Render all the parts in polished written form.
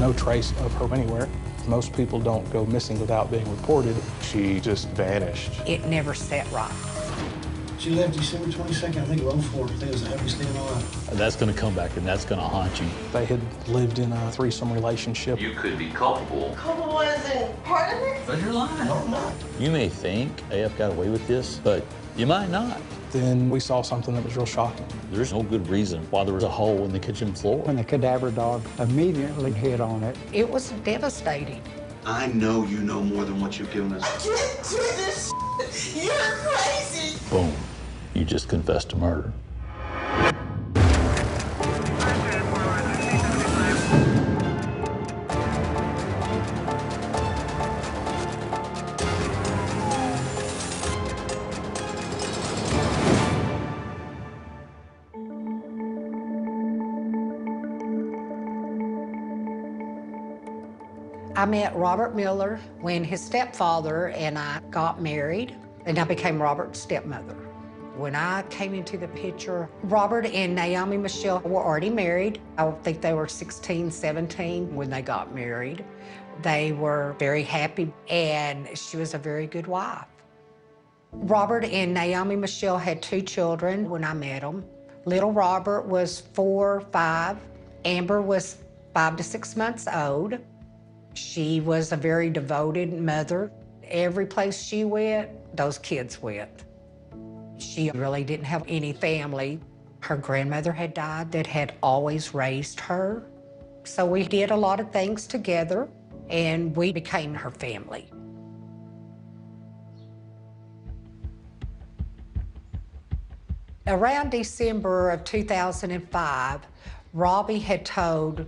no trace of her anywhere. Most people don't go missing without being reported. She just vanished. It never sat right. She left December 22nd, I think, of 04. I think it was the happiest day of my life. That's going to come back, and that's going to haunt you. They had lived in a threesome relationship. You could be culpable. Culpable as in part of it? But you're lying. No, I'm not. You may think AF got away with this, but you might not. Then we saw something that was real shocking. There's no good reason why there was a hole in the kitchen floor. When the cadaver dog immediately hit on it. It was devastating. I know you know more than what you've given us. I can't do this. You're crazy. Boom. You just confessed to murder. I met Robert Miller when his stepfather and I got married, and I became Robert's stepmother. When I came into the picture, Robert and Naomi Michelle were already married. I think they were 16, 17 when they got married. They were very happy, and she was a very good wife. Robert and Naomi Michelle had 2 children when I met them. Little Robert was 4, 5. Amber was 5 to 6 months old. She was a very devoted mother. Every place she went, those kids went. She really didn't have any family. Her grandmother had died that had always raised her. So we did a lot of things together, and we became her family. Around December of 2005, Robbie had told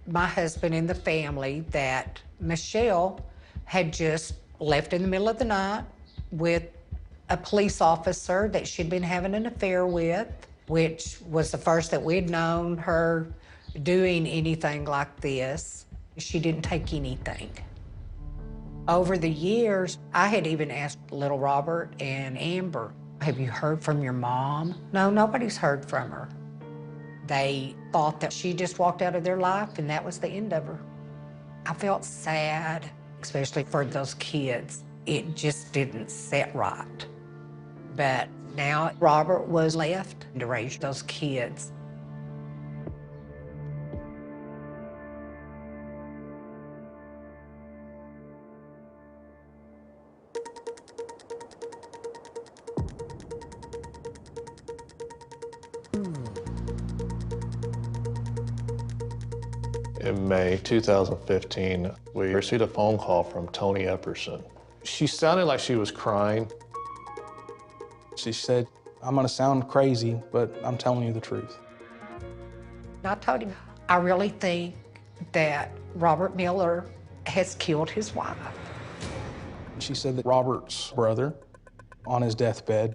my husband and the family that Michelle had just left in the middle of the night with a police officer that she'd been having an affair with, which was the first that we'd known her doing anything like this. She didn't take anything. Over the years, I had even asked little Robert and Amber, have you heard from your mom? No, nobody's heard from her. They thought that she just walked out of their life and that was the end of her. I felt sad, especially for those kids. It just didn't sit right. But now Robert was left to raise those kids. In May 2015, we received a phone call from Tony Epperson. She sounded like she was crying. She said, I'm gonna sound crazy, but I'm telling you the truth. I told him, I really think that Robert Miller has killed his wife. She said that Robert's brother, on his deathbed,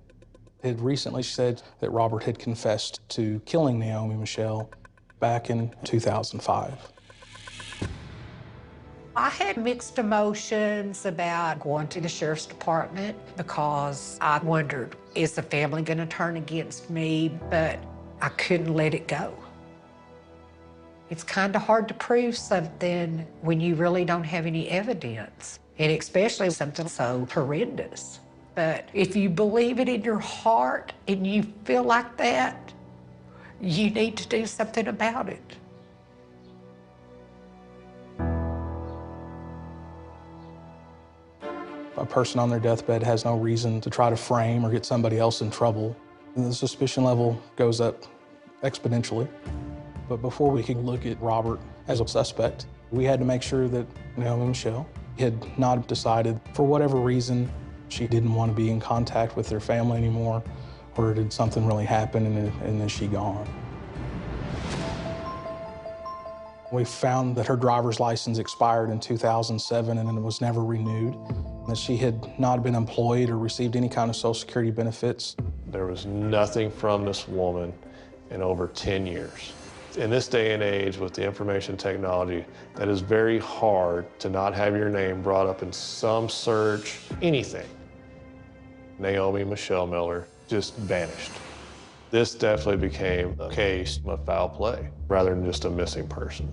had recently said that Robert had confessed to killing Naomi Michelle back in 2005. I had mixed emotions about going to the sheriff's department because I wondered, is the family gonna turn against me? But I couldn't let it go. It's kind of hard to prove something when you really don't have any evidence, and especially something so horrendous. But if you believe it in your heart and you feel like that, you need to do something about it. A person on their deathbed has no reason to try to frame or get somebody else in trouble. And the suspicion level goes up exponentially. But before we could look at Robert as a suspect, we had to make sure that Naomi Michelle had not decided, for whatever reason, she didn't want to be in contact with their family anymore, or did something really happen and is she gone? We found that her driver's license expired in 2007 and it was never renewed, that she had not been employed or received any kind of Social Security benefits. There was nothing from this woman in over 10 years. In this day and age, with the information technology, that is very hard to not have your name brought up in some search, anything. Naomi Michelle Miller just vanished. This definitely became a case of foul play rather than just a missing person.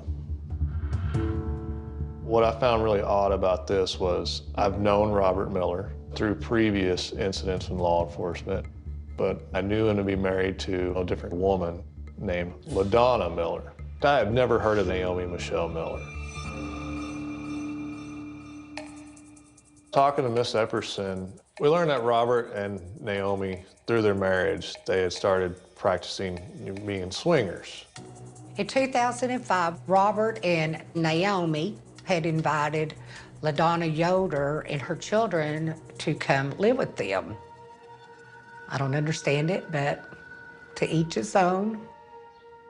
What I found really odd about this was I've known Robert Miller through previous incidents in law enforcement, but I knew him to be married to a different woman named LaDonna Miller. I had never heard of Naomi Michelle Miller. Talking to Miss Epperson, we learned that Robert and Naomi, through their marriage, they had started practicing being swingers. In 2005, Robert and Naomi had invited LaDonna Yoder and her children to come live with them. I don't understand it, but to each his own.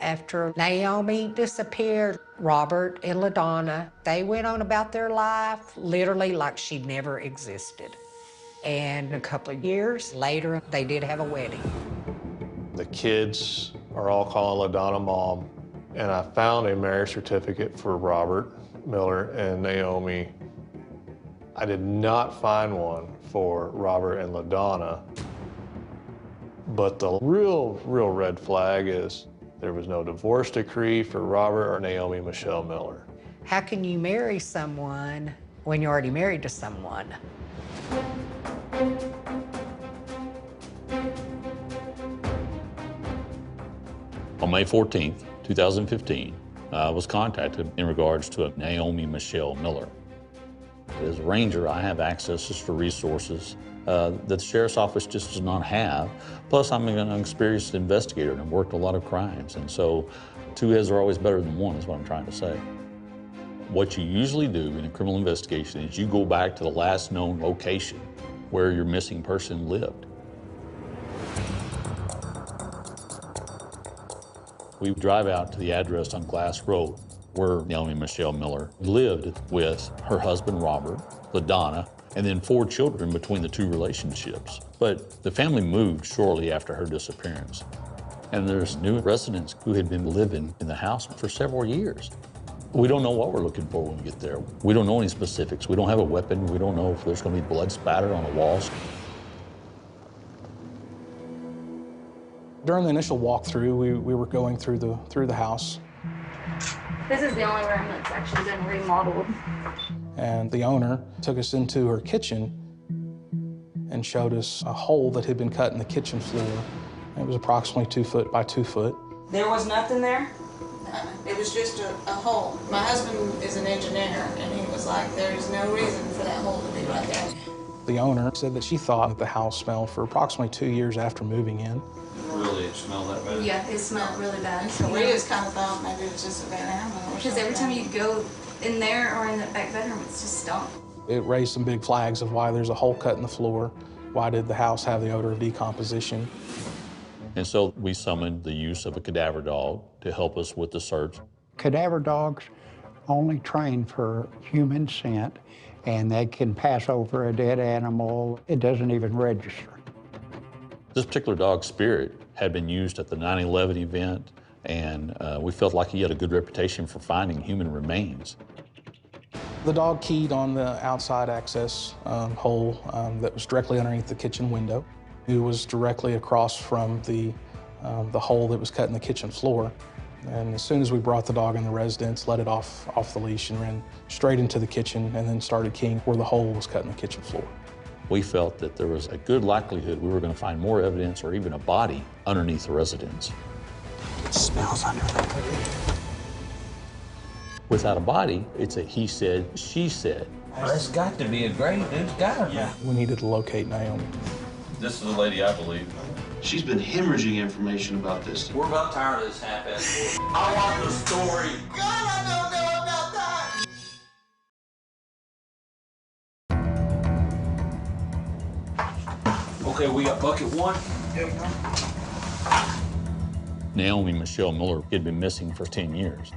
After Naomi disappeared, Robert and LaDonna, they went on about their life literally like she never existed. And a couple of years later, they did have a wedding. The kids are all calling LaDonna Mom, and I found a marriage certificate for Robert Miller and Naomi. I did not find one for Robert and LaDonna, but the real red flag is there was no divorce decree for Robert or Naomi Michelle Miller. How can you marry someone when you're already married to someone? On May 14th, 2015, I was contacted in regards to a Naomi Michelle Miller. As a ranger, I have access to resources that the sheriff's office just does not have. Plus, I'm an experienced investigator and I've worked a lot of crimes. And so, two heads are always better than one is what I'm trying to say. What you usually do in a criminal investigation is you go back to the last known location where your missing person lived. We drive out to the address on Glass Road where Naomi Michelle Miller lived with her husband, Robert, LaDonna, and then 4 children between the 2 relationships. But the family moved shortly after her disappearance. And there's new residents who had been living in the house for several years. We don't know what we're looking for when we get there. We don't know any specifics. We don't have a weapon. We don't know if there's going to be blood spattered on the walls. During the initial walkthrough, we were going through the house. This is the only room that's actually been remodeled. And the owner took us into her kitchen and showed us a hole that had been cut in the kitchen floor. It was approximately 2 foot by 2 foot. There was nothing there? It was just a hole. My husband is an engineer, and he was like, there's no reason for that hole to be right there. The owner said that she thought that the house smelled for approximately 2 years after moving in. Really, it smelled that bad? Yeah, it smelled really bad. So we just kind of thought maybe it was just a bad animal or Because something. every time you go in there or in the back bedroom, it's just stunk. It raised some big flags of why there's a hole cut in the floor. Why did the house have the odor of decomposition? And so we summoned the use of a cadaver dog to help us with the search. Cadaver dogs only train for human scent, and they can pass over a dead animal. It doesn't even register. This particular dog, Spirit, had been used at the 9/11 event, and we felt like he had a good reputation for finding human remains. The dog keyed on the outside access hole that was directly underneath the kitchen window. It was directly across from the hole that was cut in the kitchen floor. And as soon as we brought the dog in the residence, let it off the leash and ran straight into the kitchen and then started keying where the hole was cut in the kitchen floor. We felt that there was a good likelihood we were going to find more evidence or even a body underneath the residence. It smells under there. Without a body, it's a he said, she said. Well, it's got to be a grave, dude. It's gotta be. Yeah. We needed to locate Naomi. This is the lady I believe. She's been hemorrhaging information about this. We're about tired of this half-ass bullshit. I want the story. God, I don't know about that. Okay, we got bucket 1. Naomi Michelle Miller had been missing for 10 years.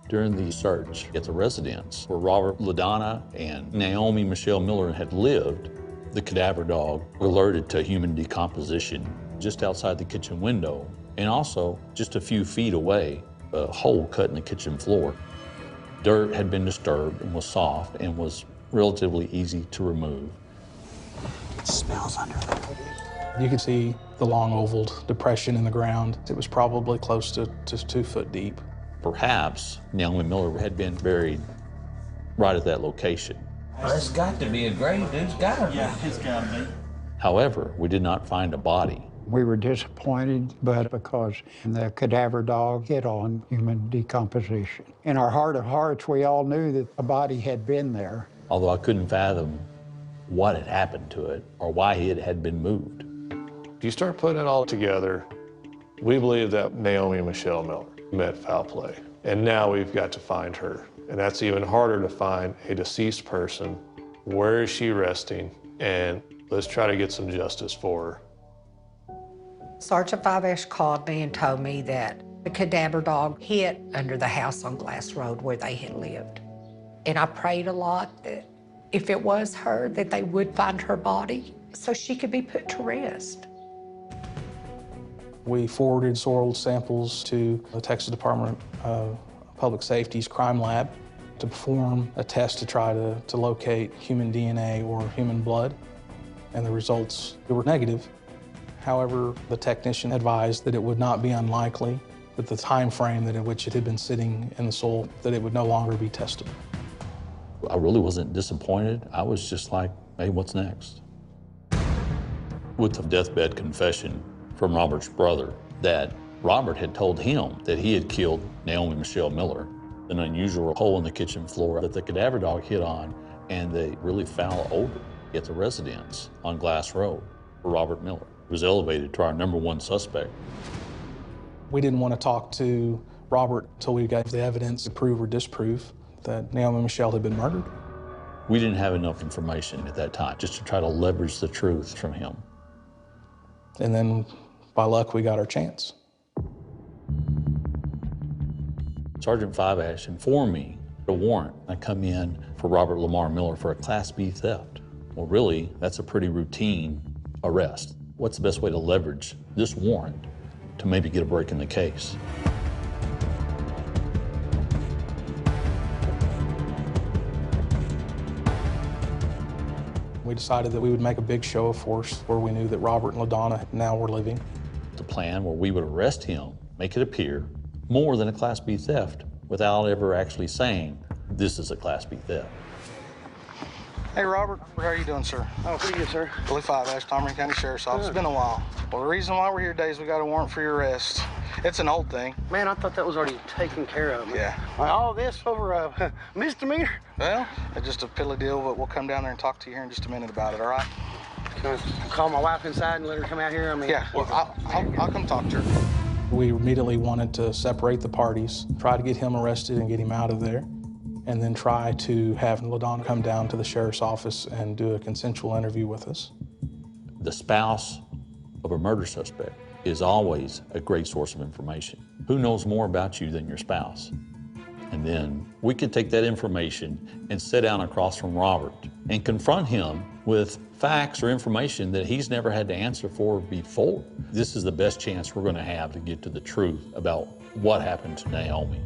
During the search at the residence where Robert, LaDonna, and Naomi Michelle Miller had lived, the cadaver dog alerted to human decomposition just outside the kitchen window, and also just a few feet away, a hole cut in the kitchen floor. Dirt had been disturbed and was soft and was relatively easy to remove. It smells under there. You could see the long oval depression in the ground. It was probably close to 2 foot deep. Perhaps Naomi Miller had been buried right at that location. Well, it's got to be a grave, dude. It's gotta be. Yeah, it's gotta be. However, we did not find a body. We were disappointed, but because the cadaver dog hit on human decomposition. In our heart of hearts, we all knew that a body had been there. Although I couldn't fathom what had happened to it or why it had been moved. If you start putting it all together, we believe that Naomi Michelle Miller met foul play. And now we've got to find her. And that's even harder to find a deceased person. Where is she resting? And let's try to get some justice for her. Sergeant Five-Ash called me and told me that the cadaver dog hit under the house on Glass Road where they had lived. And I prayed a lot that if it was her, that they would find her body so she could be put to rest. We forwarded soil samples to the Texas Department of Public Safety's crime lab to perform a test to try to locate human DNA or human blood, and the results were negative. However, the technician advised that it would not be unlikely that the time frame that in which it had been sitting in the soil, that it would no longer be testable. I really wasn't disappointed. I was just like, hey, what's next? With the deathbed confession from Robert's brother that Robert had told him that he had killed Naomi Michelle Miller, an unusual hole in the kitchen floor that the cadaver dog hit on, and the really foul odor at the residence on Glass Road for Robert Miller was elevated to our #1 suspect. We didn't want to talk to Robert until we got the evidence to prove or disprove that Naomi Michelle had been murdered. We didn't have enough information at that time just to try to leverage the truth from him. And then, by luck, we got our chance. Sergeant Five-Ash informed me a warrant had come in for Robert Lamar Miller for a Class B theft. Well, really, that's a pretty routine arrest. What's the best way to leverage this warrant to maybe get a break in the case? We decided that we would make a big show of force where we knew that Robert and LaDonna now were living. The plan where we would arrest him, make it appear more than a Class B theft without ever actually saying this is a Class B theft. Hey, Robert. How are you doing, sir? Oh, pretty good, sir. Billy Five-Ash, Montgomery County Sheriff's Office. It's been a while. Well, the reason why we're here today is we got a warrant for your arrest. It's an old thing. Man, I thought that was already taken care of. Yeah. All this over a misdemeanor? Well, it's just a piddly deal, but we'll come down there and talk to you here in just a minute about it, all right? Can I call my wife inside and let her come out here? I mean, Yeah, well, I'll come talk to her. We immediately wanted to separate the parties, try to get him arrested and get him out of there, and then try to have LaDonna come down to the sheriff's office and do a consensual interview with us. The spouse of a murder suspect is always a great source of information. Who knows more about you than your spouse? And then we could take that information and sit down across from Robert and confront him with facts or information that he's never had to answer for before. This is the best chance we're going to have to get to the truth about what happened to Naomi.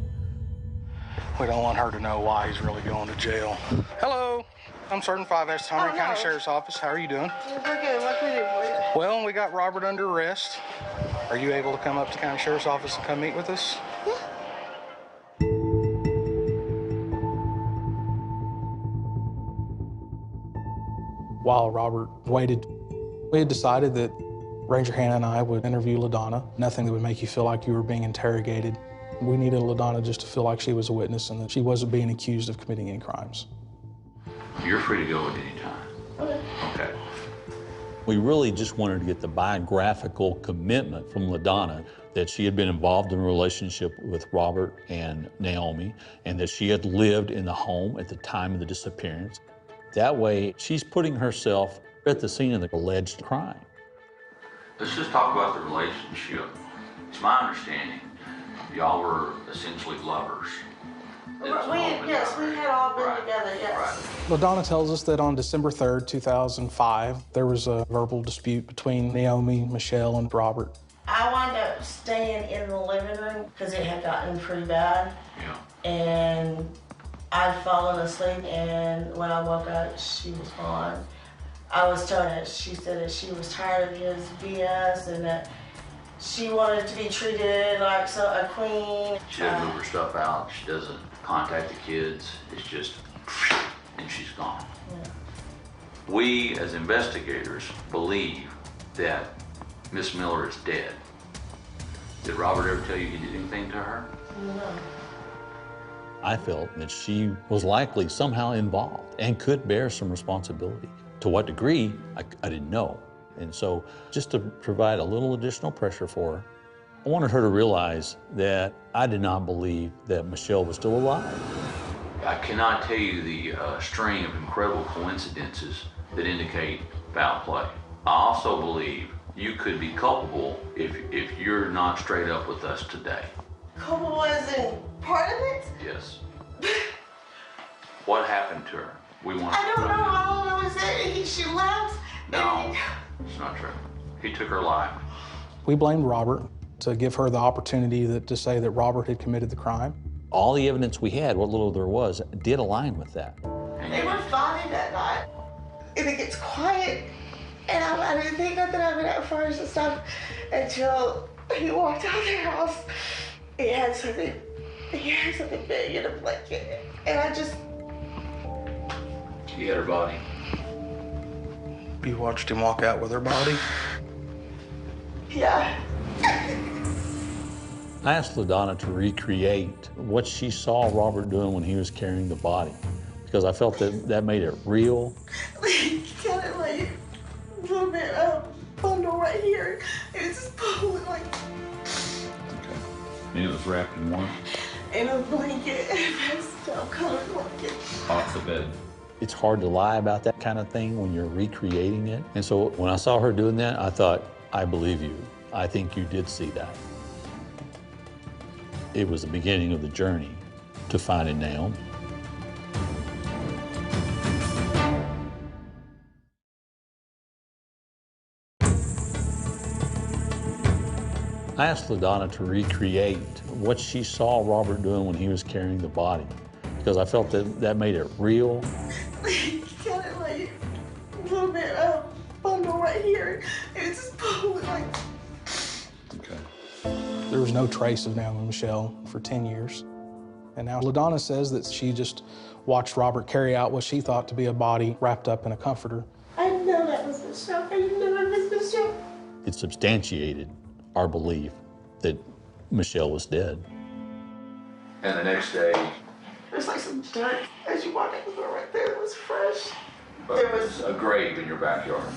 We don't want her to know why he's really going to jail. Hello. I'm Sergeant Five-Ash, Montgomery County Sheriff's Office. How are you doing? We're good. What can we do for you? Well, we got Robert under arrest. Are you able to come up to the County Sheriff's Office and come meet with us? Yeah. While Robert waited, we had decided that Ranger Hannah and I would interview LaDonna. Nothing that would make you feel like you were being interrogated. We needed LaDonna just to feel like she was a witness and that she wasn't being accused of committing any crimes. You're free to go at any time. Okay. We really just wanted to get the biographical commitment from LaDonna that she had been involved in a relationship with Robert and Naomi, and that she had lived in the home at the time of the disappearance. That way, she's putting herself at the scene of the alleged crime. Let's just talk about the relationship. It's my understanding y'all were essentially lovers. Yes, we had all been together, yes. LaDonna tells us that on December 3rd, 2005, there was a verbal dispute between Naomi, Michelle, and Robert. I wound up staying in the living room because it had gotten pretty bad. Yeah. And I'd fallen asleep, and when I woke up, she was gone. I was told that she said that she was tired of his BS and that she wanted to be treated like a queen. She doesn't move her stuff out. She doesn't contact the kids. It's just and she's gone. We, as investigators, believe that Miss Miller is dead. Did Robert ever tell you he did anything to her? No. I felt that she was likely somehow involved and could bear some responsibility. To what degree, I didn't know. And so just to provide a little additional pressure for her, I wanted her to realize that I did not believe that Michelle was still alive. I cannot tell you the string of incredible coincidences that indicate foul play. I also believe you could be culpable if you're not straight up with us today. Culpable wasn't part of it? Yes. What happened to her? We want. I don't know. All I know is that she left. No, it's not true. He took her life. We blamed Robert to give her the opportunity to say that Robert had committed the crime. All the evidence we had, what little there was, did align with that. They were fighting that night. And it gets quiet. And I didn't think nothing of it at first and stuff until he walked out of their house. He had something big in a blanket. And I just... He had her body. You watched him walk out with her body? Yeah. I asked LaDonna to recreate what she saw Robert doing when he was carrying the body, because I felt that made it real. Kind of like a little bit of bundle right here. It was just pulling like... Okay. And it was wrapped in what? In a blanket, a pastel-colored blanket. Off the bed. It's hard to lie about that kind of thing when you're recreating it. And so when I saw her doing that, I thought, I believe you. I think you did see that. It was the beginning of the journey to finding Naomi. I asked LaDonna to recreate what she saw Robert doing when he was carrying the body, because I felt that made it real. Kind of like a little bit of bundle right here. It was just pulling like... Okay. There was no trace of Naomi Michelle for 10 years. And now LaDonna says that she just watched Robert carry out what she thought to be a body wrapped up in a comforter. I know that was Michelle. I know that was Michelle. It substantiated our belief that Michelle was dead. And the next day, There's like some dirt as you walk in the door right there. It was fresh. there was a grave in your backyard.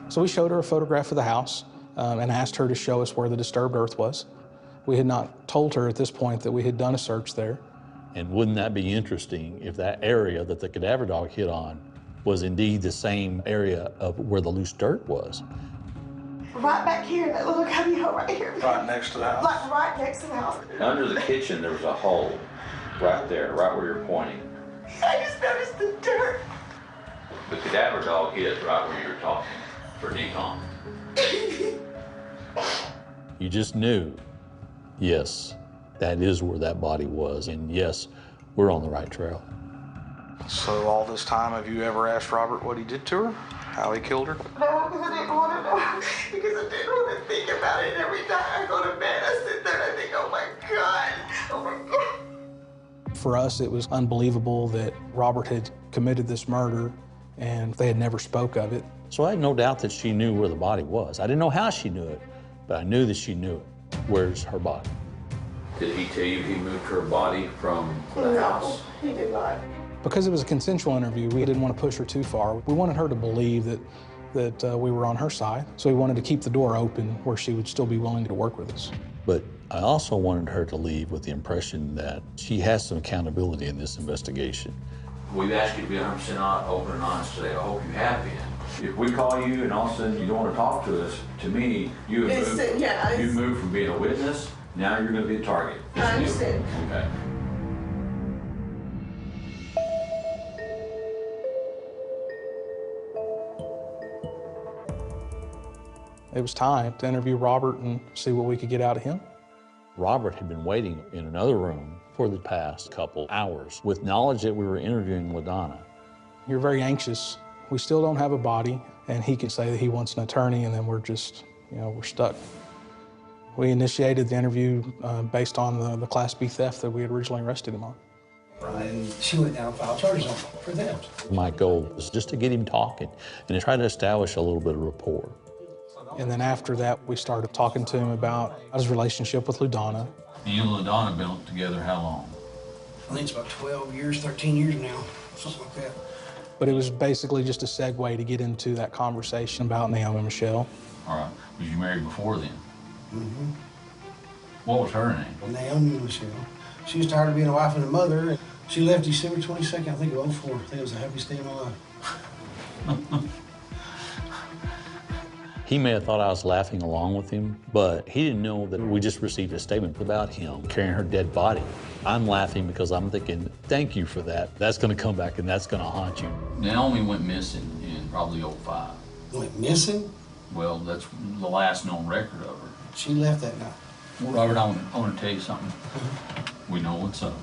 So we showed her a photograph of the house and asked her to show us where the disturbed earth was. We had not told her at this point that we had done a search there. And wouldn't that be interesting if that area that the cadaver dog hit on was indeed the same area of where the loose dirt was? Right back here, that little cubby hole right here. Right next to the house? Like right next to the house. Under the kitchen, there was a hole right there, right where you're pointing. I just noticed the dirt. The cadaver dog hit right where you were talking for decom. You just knew, yes, that is where that body was, and yes, we're on the right trail. So all this time, have you ever asked Robert what he did to her? How he killed her? No, because I didn't want to know. Because I didn't want to think about it. Every time I go to bed, I sit there and I think, oh my God, oh my God. For us, it was unbelievable that Robert had committed this murder and they had never spoke of it. So I had no doubt that she knew where the body was. I didn't know how she knew it, but I knew that she knew it. Where's her body? Did he tell you he moved her body from the house? He did not. Because it was a consensual interview, we didn't want to push her too far. We wanted her to believe that we were on her side, so we wanted to keep the door open where she would still be willing to work with us. But I also wanted her to leave with the impression that she has some accountability in this investigation. We've asked you to be 100% open and honest today. I hope you have been. If we call you and all of a sudden you don't want to talk to us, to me, you've moved from being a witness, now you're going to be a target. I understand. Okay. It was time to interview Robert and see what we could get out of him. Robert had been waiting in another room for the past couple hours with knowledge that we were interviewing LaDonna. You're very anxious. We still don't have a body, and he can say that he wants an attorney, and then we're just, we're stuck. We initiated the interview based on the Class B theft that we had originally arrested him on. Right, and she went down and filed charges on him for theft. My goal was just to get him talking and to try to establish a little bit of rapport. And then after that, we started talking to him about his relationship with LaDonna. You and LaDonna been together how long? I think it's about 12 years, 13 years now, something like that. But it was basically just a segue to get into that conversation about Naomi Michelle. All right. Was you married before then? Mm-hmm. What was her name? Naomi Michelle. She was tired of being a wife and a mother. And she left December 22nd, I think, of 04. I think it was the happiest day of my life. He may have thought I was laughing along with him, but he didn't know that we just received a statement about him carrying her dead body. I'm laughing because I'm thinking, thank you for that. That's going to come back and that's going to haunt you. Naomi went missing in probably 05. Went missing? Well, that's the last known record of her. She left that night. Well, Robert, I want to tell you something. We know what's up.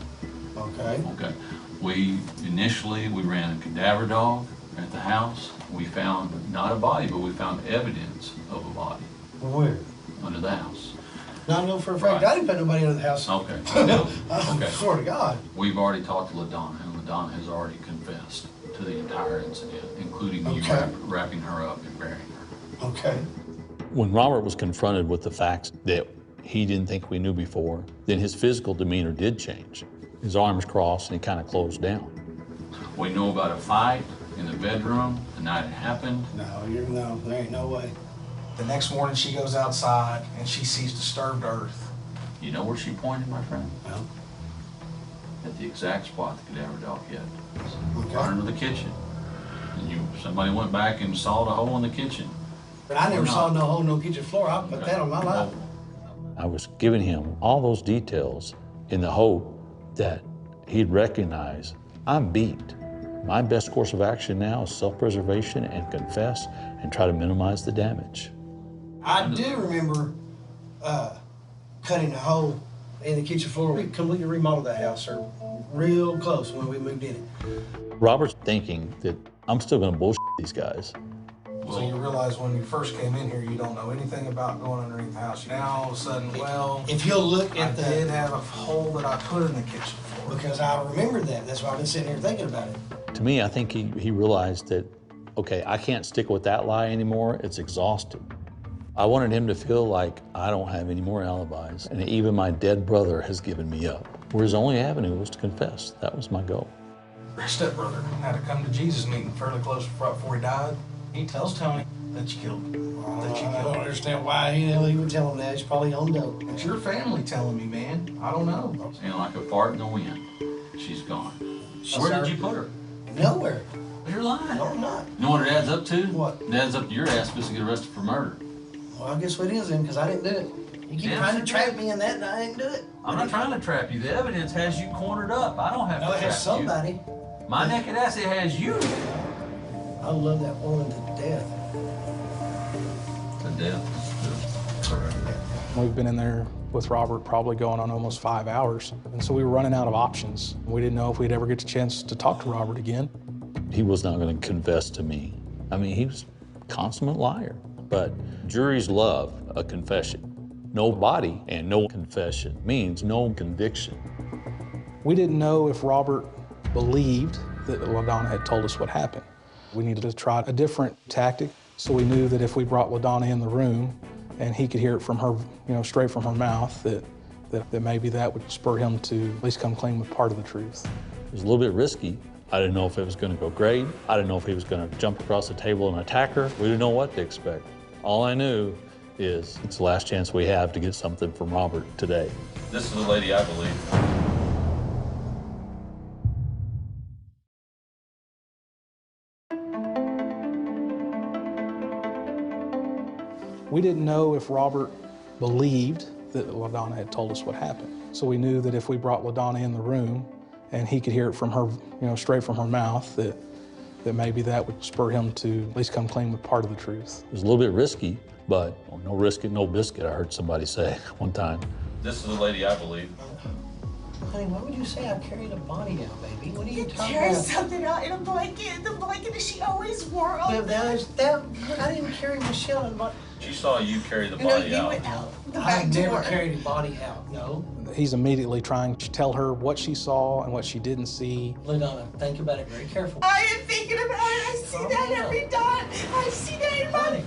Okay. Okay. We ran a cadaver dog at the house. We found not a body, but we found evidence of a body. Where? Under the house. Now I know for a fact I didn't put nobody under the house. Okay. I swear to God. We've already talked to LaDonna, and LaDonna has already confessed to the entire incident, including you wrapping her up and burying her. Okay. When Robert was confronted with the facts that he didn't think we knew before, then his physical demeanor did change. His arms crossed and he kind of closed down. We know about a fight in the bedroom the night it happened. No, there ain't no way. The next morning she goes outside and she sees disturbed earth. You know where she pointed, my friend? No. At the exact spot the cadaver dog hit. Okay. Right into the kitchen. And somebody went back and saw the hole in the kitchen. But I never saw no hole in no kitchen floor. I put that on my life. I was giving him all those details in the hope that he'd recognize I'm beat. My best course of action now is self-preservation and confess and try to minimize the damage. I do remember cutting a hole in the kitchen floor. We completely remodeled that house, sir, real close when we moved in it. Robert's thinking that I'm still gonna bullshit these guys. So you realize when you first came in here, you don't know anything about going underneath the house. Now all of a sudden, well, if you'll look at I did have a hole that I put in the kitchen floor. Because I remember that. That's why I've been sitting here thinking about it. To me, I think he realized that, okay, I can't stick with that lie anymore. It's exhausted. I wanted him to feel like I don't have any more alibis, and even my dead brother has given me up. Where his only avenue was to confess. That was my goal. Your stepbrother had to come to Jesus meeting fairly close before he died. He tells Tony that you killed him. I don't understand why he would tell him that. He's probably on dope. It's your family telling me, man. I don't know. And like a fart in the wind, she's gone. Where did you put her? Nowhere. You're lying. No, I'm not. You know what it adds up to? What? It adds up to your ass supposed to get arrested for murder. Well, I guess what it is then, because I didn't do it. You keep trying to trap me in that, and I didn't do it. I'm not trying to trap you. The evidence has you cornered up. I don't have to trap you. No, it has somebody. My naked ass, it has you. I love that woman to death. To death. We've been in there with Robert probably going on almost 5 hours. And so we were running out of options. We didn't know if we'd ever get the chance to talk to Robert again. He was not going to confess to me. I mean, he was a consummate liar. But juries love a confession. No body and no confession means no conviction. We didn't know if Robert believed that LaDonna had told us what happened. We needed to try a different tactic. So we knew that if we brought LaDonna in the room and he could hear it from her, straight from her mouth, that maybe that would spur him to at least come clean with part of the truth. It was a little bit risky. I didn't know if it was going to go great. I didn't know if he was going to jump across the table and attack her. We didn't know what to expect. All I knew is it's the last chance we have to get something from Robert today. This is the lady I believe. We didn't know if Robert believed that LaDonna had told us what happened. So we knew that if we brought LaDonna in the room and he could hear it from her, straight from her mouth, that maybe that would spur him to at least come clean with part of the truth. It was a little bit risky, but no risk it, no biscuit, I heard somebody say one time. This is the lady I believe. Honey, why would you say I carried a body out, baby? What are you talking Carry about? something out in a blanket. The blanket that she always wore all Well, day. I didn't carry Michelle in a body. She saw you carry the No, body you out. went out the I back never door. carried a body out, no. He's immediately trying to tell her what she saw and what she didn't see. LaDonna, think about it very carefully. I am thinking about it. I see Calm that down. every time. I see that in my... Honey,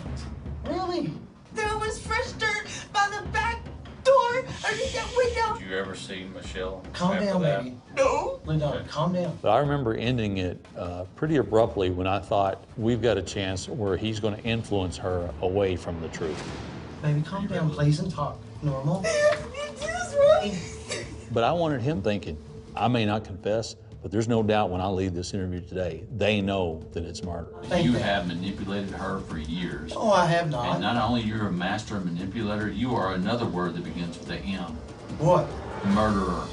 really? There was fresh dirt by the back door underneath that window. Did you ever see Michelle Calm after down, that? baby. No. LaDonna, calm down. But I remember ending it pretty abruptly when I thought we've got a chance where he's going to influence her away from the truth. Baby, calm down, please, and talk normal. It is right. But I wanted him thinking, I may not confess, but there's no doubt when I leave this interview today, they know that it's murder. Thank You you. have manipulated her for years. Oh, I have And not. not only you're a master manipulator, you are another word that begins with a M. What? Murderer.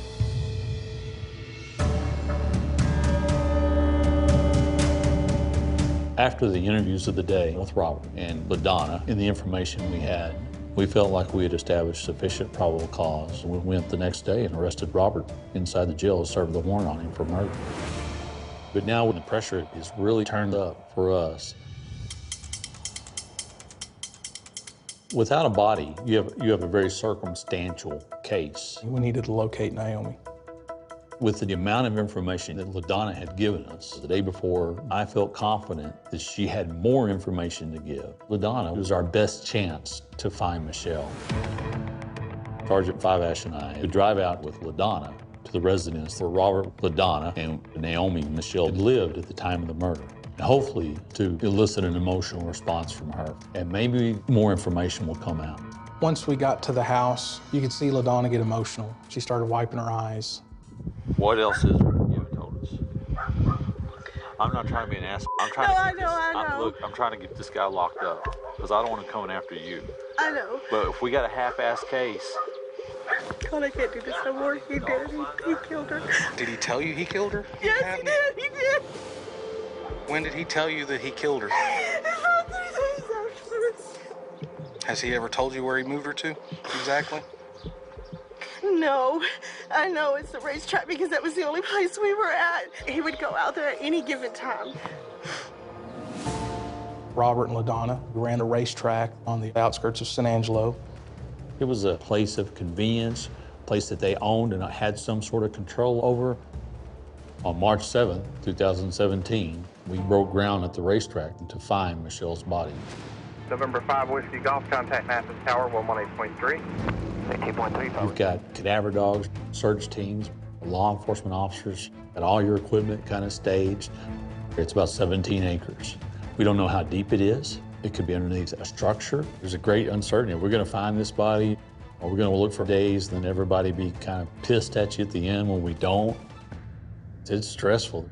After the interviews of the day with Robert and LaDonna and the information we had, we felt like we had established sufficient probable cause. We went the next day and arrested Robert inside the jail and served the warrant on him for murder. But now when the pressure is really turned up for us, without a body, you have a very circumstantial case. We needed to locate Naomi. With the amount of information that LaDonna had given us the day before, I felt confident that she had more information to give. LaDonna was our best chance to find Michelle. Sergeant Five Ash and I would drive out with LaDonna to the residence where Robert, LaDonna, and Naomi and Michelle had lived at the time of the murder. Hopefully to elicit an emotional response from her. And maybe more information will come out. Once we got to the house, you could see LaDonna get emotional. She started wiping her eyes. What else is there you haven't told us? I'm not trying to be an asshole. I'm trying I know. Look, I'm trying to get this guy locked up because I don't want him coming after you. I know. But if we got a half-ass case, God, I can't do this no more. He did. He killed her. Did he tell you he killed her? Yes, he did. He did. When did he tell you that he killed her? About 3 days afterwards. Has he ever told you where he moved her to exactly? No, I know it's the racetrack because that was the only place we were at. He would go out there at any given time. Robert and LaDonna ran a racetrack on the outskirts of San Angelo. it was a place of convenience, a place that they owned and had some sort of control over. On March 7th, 2017, we broke ground at the racetrack to find Michelle's body. November 5 Whiskey Golf, contact Mathis Tower, 118.3. 18.3. You've got cadaver dogs, search teams, law enforcement officers, got all your equipment kind of staged. It's about 17 acres. We don't know how deep it is. It could be underneath a structure. There's a great uncertainty. We're gonna find this body, or we're gonna look for days, then everybody be kind of pissed at you at the end when we don't. It's stressful.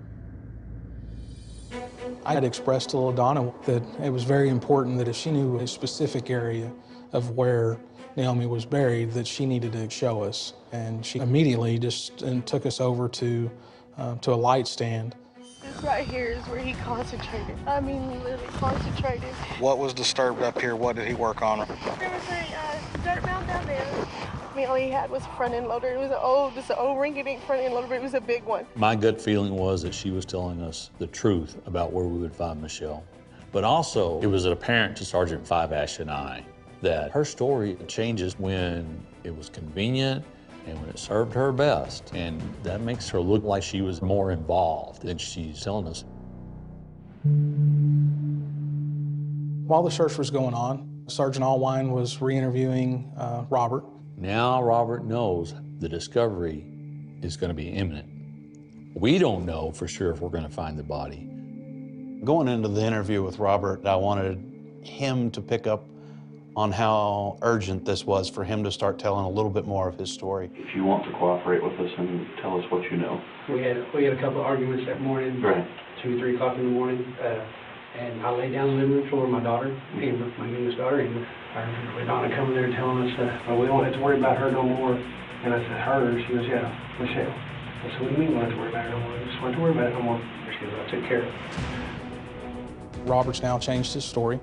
I had expressed to LaDonna that it was very important that if she knew a specific area of where Naomi was buried, that she needed to show us. And she immediately just took us over to a light stand. This right here is where he concentrated. I mean, literally concentrated. What was disturbed up here? What did he work on? There was a dirt mound down there. I mean, all he had was a front end loader. It was just an old rinky-dink front end loader, but it was a big one. My gut feeling was that she was telling us the truth about where we would find Michelle. But also, it was apparent to Sergeant Five Ash and I that her story changes when it was convenient and when it served her best. And that makes her look like she was more involved than she's telling us. While the search was going on, Sergeant Allwine was re-interviewing Robert. Now Robert knows the discovery is going to be imminent. We don't know for sure if we're going to find the body. Going into the interview with Robert, I wanted him to pick up on how urgent this was for him to start telling a little bit more of his story. If you want to cooperate with us and tell us what you know. We had a couple of arguments that morning, Right. 2 or 3 o'clock in the morning, and I laid down in the living room floor with my daughter, Amber, my youngest daughter, and I heard LaDonna coming there telling us, well, we don't have to worry about her no more. And I said, her? She goes, yeah, Michelle. I said, what do you mean we don't have to worry about her no more? I just don't have to worry about it no more. She goes, I took care of it. Robert's now changed his story.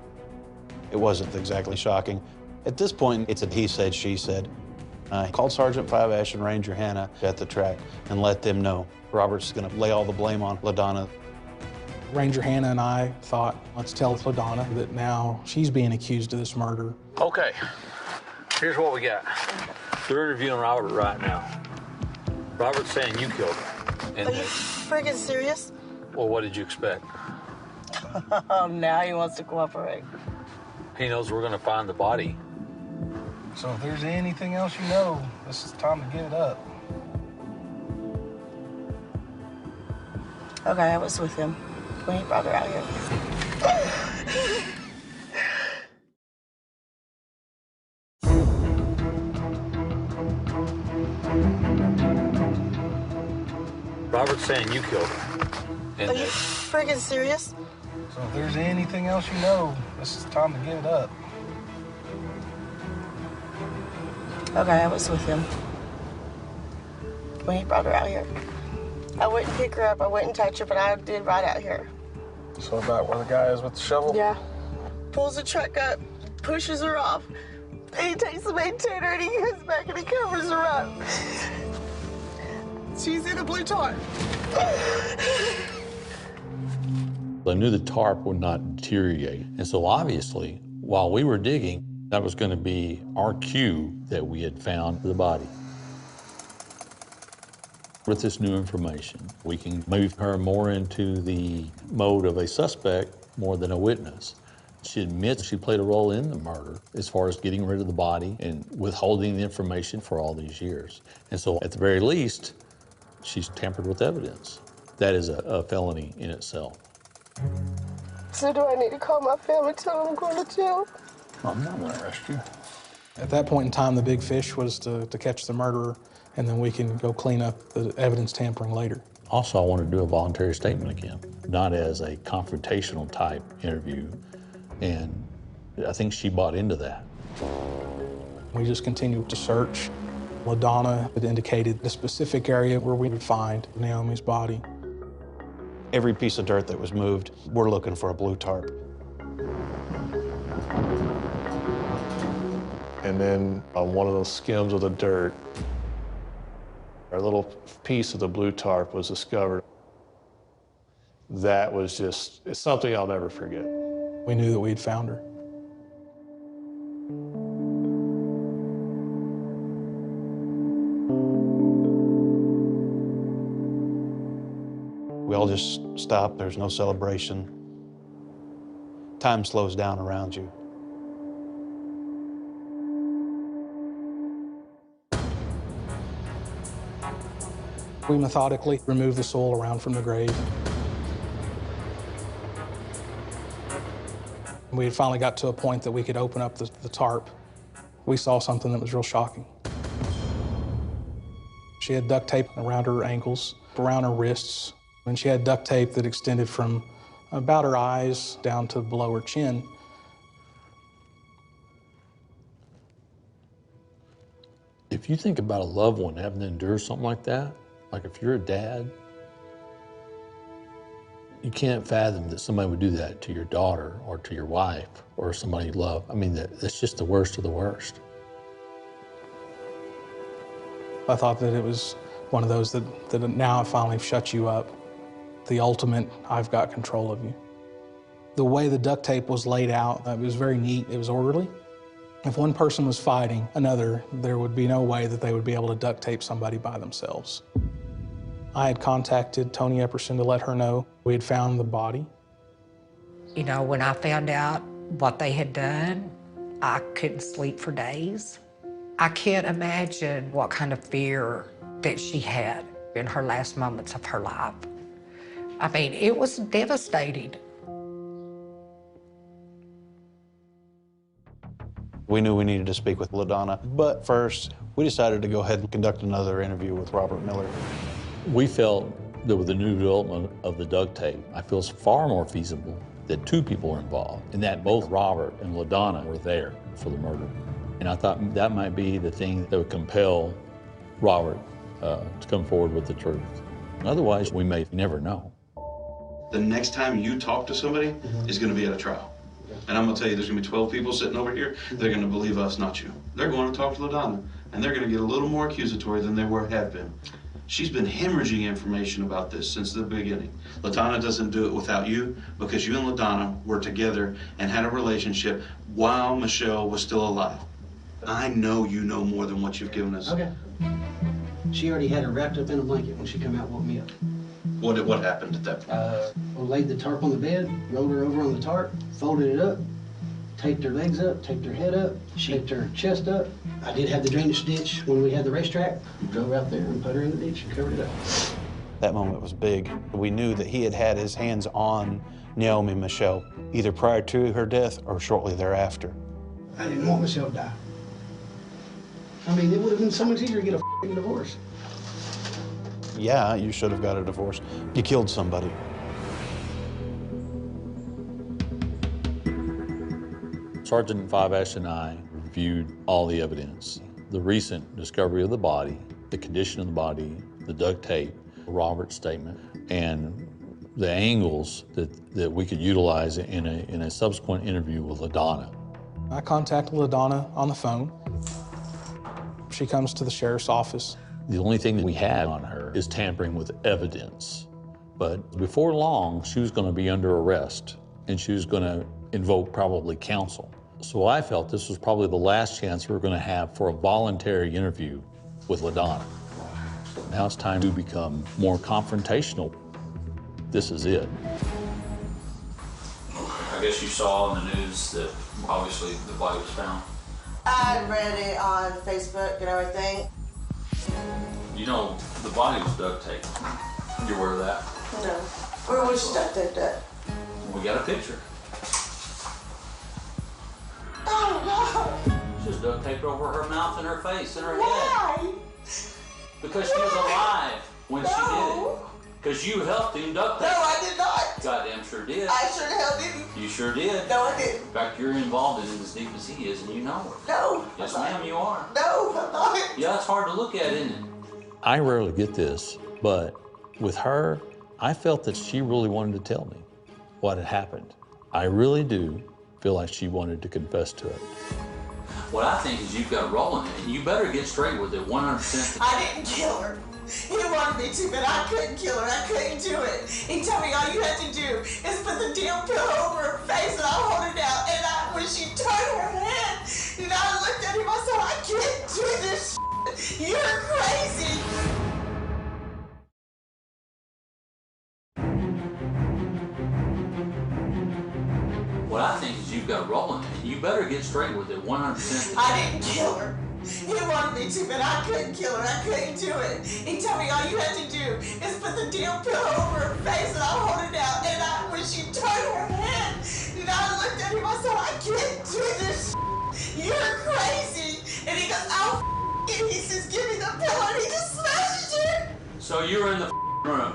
It wasn't exactly shocking. At this point, it's a he said, she said. I called Sergeant 5 Ash and Ranger Hannah at the track and let them know Robert's going to lay all the blame on LaDonna. Ranger Hannah and I thought, let's tell LaDonna that now she's being accused of this murder. Okay, here's what we got. They're interviewing Robert right now. Robert's saying you killed her. Are you freaking serious? Well, what did you expect? Oh, now he wants to cooperate. He knows we're gonna find the body. So if there's anything else you know, this is time to give it up. Okay, I was with him when he brought her out here. Robert's saying you killed her. Are you freaking serious? So if there's anything else you know, this is time to give it up. Okay, I was with him when he brought her out here. I wouldn't pick her up, I wouldn't touch her, but I did ride out here. So about where the guy is with the shovel? Yeah. Pulls the truck up, pushes her off. And he takes the maintainer and he comes back and he covers her up. She's in a blue tarp. I knew the tarp would not deteriorate. And so obviously, while we were digging, that was going to be our cue that we had found the body. With this new information, we can move her more into the mode of a suspect more than a witness. She admits she played a role in the murder as far as getting rid of the body and withholding the information for all these years. And so at the very least, she's tampered with evidence. That is a felony in itself. So do I need to call my family and tell them I'm going to jail? I'm not going to arrest you. At that point in time, the big fish was to catch the murderer, and then we can go clean up the evidence tampering later. Also, I want to do a voluntary statement again, not as a confrontational type interview, and I think she bought into that. We just continued to search. LaDonna had indicated the specific area where we would find Naomi's body. Every piece of dirt that was moved, we're looking for a blue tarp. And then on one of those skims of the dirt, a little piece of the blue tarp was discovered. That was just, it's something I'll never forget. We knew that we'd found her. We all just stop. There's no celebration. Time slows down around you. We methodically removed the soil around from the grave. We had finally got to a point that we could open up the tarp. We saw something that was real shocking. She had duct tape around her ankles, around her wrists, and she had duct tape that extended from about her eyes down to below her chin. If you think about a loved one having to endure something like that, like if you're a dad, you can't fathom that somebody would do that to your daughter or to your wife or somebody you love. I mean, that's just the worst of the worst. I thought that it was one of those that now I finally shut you up. The ultimate, I've got control of you. The way the duct tape was laid out, it was very neat, it was orderly. If one person was fighting another, there would be no way that they would be able to duct tape somebody by themselves. I had contacted Tony Epperson to let her know we had found the body. You know, when I found out what they had done, I couldn't sleep for days. I can't imagine what kind of fear that she had in her last moments of her life. I mean, it was devastating. We knew we needed to speak with LaDonna, but first, we decided to go ahead and conduct another interview with Robert Miller. We felt that with the new development of the duct tape, I feel it's far more feasible that two people were involved and that both Robert and LaDonna were there for the murder. And I thought that might be the thing that would compel Robert to come forward with the truth. Otherwise, we may never know. The next time you talk to somebody is going to be at a trial. And I'm gonna tell you, there's gonna be 12 people sitting over here, they're gonna believe us, not you. They're going to talk to LaDonna, and they're gonna get a little more accusatory than they have been. She's been hemorrhaging information about this since the beginning. LaDonna doesn't do it without you, because you and LaDonna were together and had a relationship while Michelle was still alive. I know you know more than what you've given us. Okay. She already had her wrapped up in a blanket when she come out and woke me up. What happened at that point? We laid the tarp on the bed, rolled her over on the tarp, folded it up, taped her legs up, taped her head up, taped her chest up. I did have the drainage ditch when we had the racetrack. Drove out there and put her in the ditch and covered it up. That moment was big. We knew that he had his hands on Naomi Michelle, either prior to her death or shortly thereafter. I didn't want Michelle to die. I mean, it would have been so much easier to get a f***ing divorce. Yeah, you should have got a divorce. You killed somebody. Sergeant Five-Ash and I reviewed all the evidence. The recent discovery of the body, the condition of the body, the duct tape, Robert's statement, and the angles that we could utilize in a subsequent interview with LaDonna. I contacted LaDonna on the phone. She comes to the sheriff's office. The only thing that we had on her is tampering with evidence. But before long, she was going to be under arrest, and she was going to invoke probably counsel. So I felt this was probably the last chance we were going to have for a voluntary interview with LaDonna. Now it's time to become more confrontational. This is it. I guess you saw in the news that obviously the body was found. I read it on Facebook and everything. You know, the body was duct taped. You aware of that? No. Where was she duct taped at? We got a picture. Oh, no. She was duct taped over her mouth and her face and her head. Why? Because she was alive when she did it. Because you helped him duct tape. No, I did not. Goddamn sure did. I sure the hell didn't. You sure did. No, I didn't. In fact, you're involved in it as deep as he is, and you know it. No. Yes, ma'am, you are. No, I'm not. Yeah, it's hard to look at, isn't it? I rarely get this, but with her, I felt that she really wanted to tell me what had happened. I really do feel like she wanted to confess to it. What I think is you've got a role in it, and you better get straight with it 100%. I didn't kill her. He wanted me to, but I couldn't kill her. I couldn't do it. He told me all you had to do is put the damn pillow over her face and I'll hold it out. And when she turned her head, and I looked at him, I said, I can't do this shit. You're crazy. What I think is you've got a role in it, and you better get straight with it 100%. I didn't kill her. He wanted me to, but I couldn't kill her. I couldn't do it. He told me all you had to do is put the damn pillow over her face and I'll hold it out. And when she turned her head, and I looked at him, I said, I can't do this shit. You're crazy. And he goes, oh, and he says, give me the pillow, and he just smashed it. So you were in the room.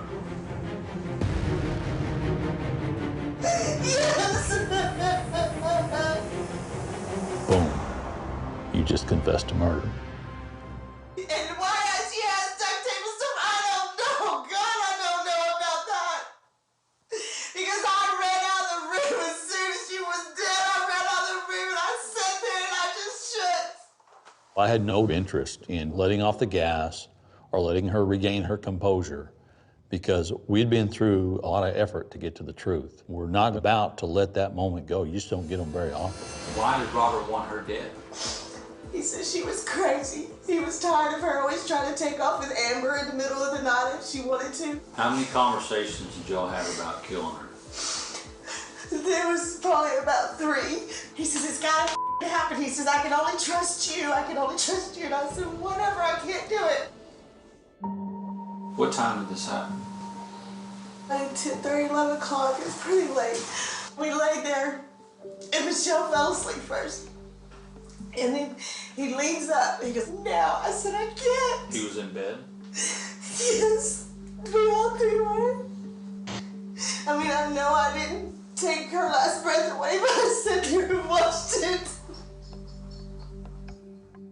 Yes. Boom. You just confessed to murder. And why she has duct tape and stuff, I don't know. God, I don't know about that. Because I ran out of the room as soon as she was dead. I ran out of the room and I sat there and I just shook. I had no interest in letting off the gas or letting her regain her composure because we'd been through a lot of effort to get to the truth. We're not about to let that moment go. You just don't get them very often. Why did Robert want her dead? He said she was crazy. He was tired of her always trying to take off with Amber in the middle of the night if she wanted to. How many conversations did y'all have about killing her? There was probably about 3. He says, it's gotta happen. He says, I can only trust you. I can only trust you. And I said, whatever, I can't do it. What time did this happen? Like 10:30, 11 o'clock. It was pretty late. We laid there, and Michelle fell asleep first. And then he leans up, and he goes, now. I said, I can't. He was in bed? Yes. We all 3 were. I mean, I know I didn't take her last breath away, but I sat there and watched it.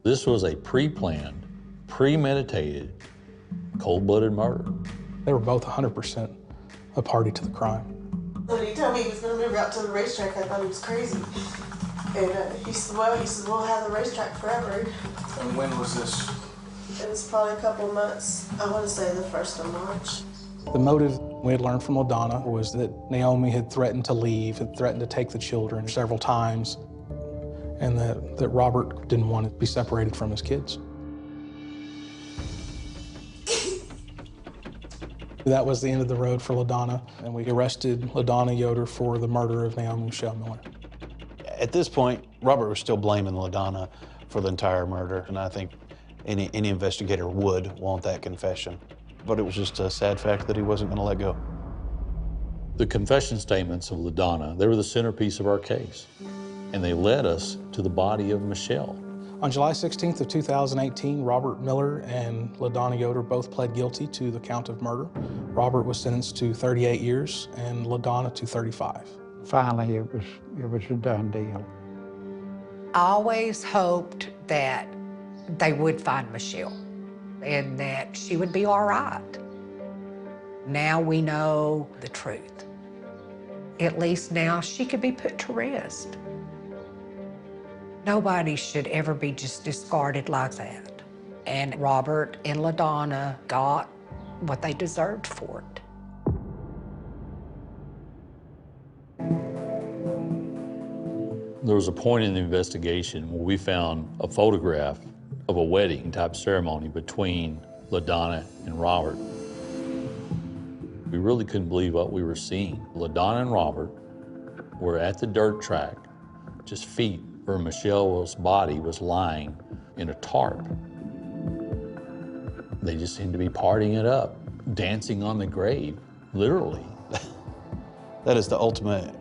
This was a pre-planned, premeditated, cold-blooded murder. They were both 100% a party to the crime. When he told me he was going to move out to the racetrack, I thought he was crazy. And he said, we'll have the racetrack forever. And when was this? It was probably a couple of months. I want to say the 1st of March. The motive we had learned from LaDonna was that Naomi had threatened to leave, had threatened to take the children several times, and that Robert didn't want to be separated from his kids. That was the end of the road for LaDonna, and we arrested LaDonna Yoder for the murder of Naomi Michelle Miller. At this point, Robert was still blaming LaDonna for the entire murder, and I think any investigator would want that confession. But it was just a sad fact that he wasn't going to let go. The confession statements of LaDonna, they were the centerpiece of our case, and they led us to the body of Michelle. On July 16th of 2018, Robert Miller and LaDonna Yoder both pled guilty to the count of murder. Robert was sentenced to 38 years and LaDonna to 35. Finally, it was a done deal. I always hoped that they would find Michelle and that she would be all right. Now we know the truth. At least now she could be put to rest. Nobody should ever be just discarded like that. And Robert and LaDonna got what they deserved for it. There was a point in the investigation where we found a photograph of a wedding type ceremony between LaDonna and Robert. We really couldn't believe what we were seeing. LaDonna and Robert were at the dirt track, just feet where Michelle's body was lying in a tarp. They just seemed to be partying it up, dancing on the grave, literally. That is the ultimate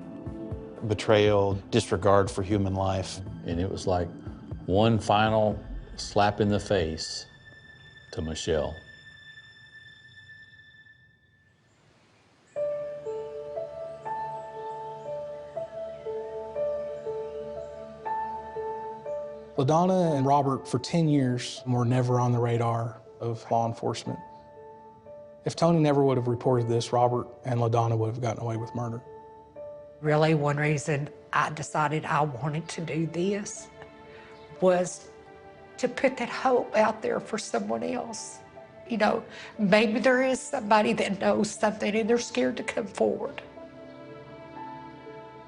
betrayal, disregard for human life. And it was like one final slap in the face to Michelle. LaDonna and Robert, for 10 years, were never on the radar of law enforcement. If Tony never would have reported this, Robert and LaDonna would have gotten away with murder. Really, one reason I decided I wanted to do this was to put that hope out there for someone else. You know, maybe there is somebody that knows something and they're scared to come forward.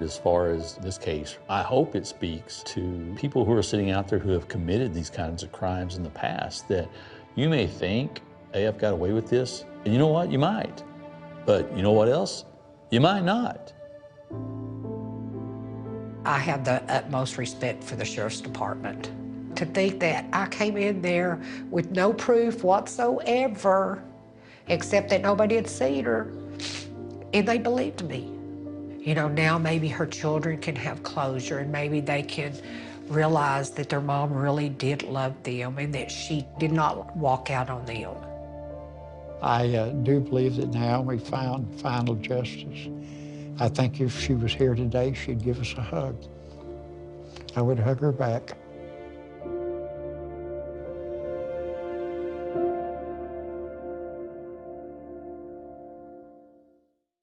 As far as this case, I hope it speaks to people who are sitting out there who have committed these kinds of crimes in the past, that you may think, hey, I've got away with this, and you know what, you might. But you know what else? You might not. I have the utmost respect for the Sheriff's Department. To think that I came in there with no proof whatsoever, except that nobody had seen her, and they believed me. You know, now maybe her children can have closure, and maybe they can realize that their mom really did love them and that she did not walk out on them. I do believe that now we found final justice. I think if she was here today, she'd give us a hug. I would hug her back.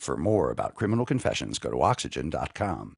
For more about criminal confessions, go to oxygen.com.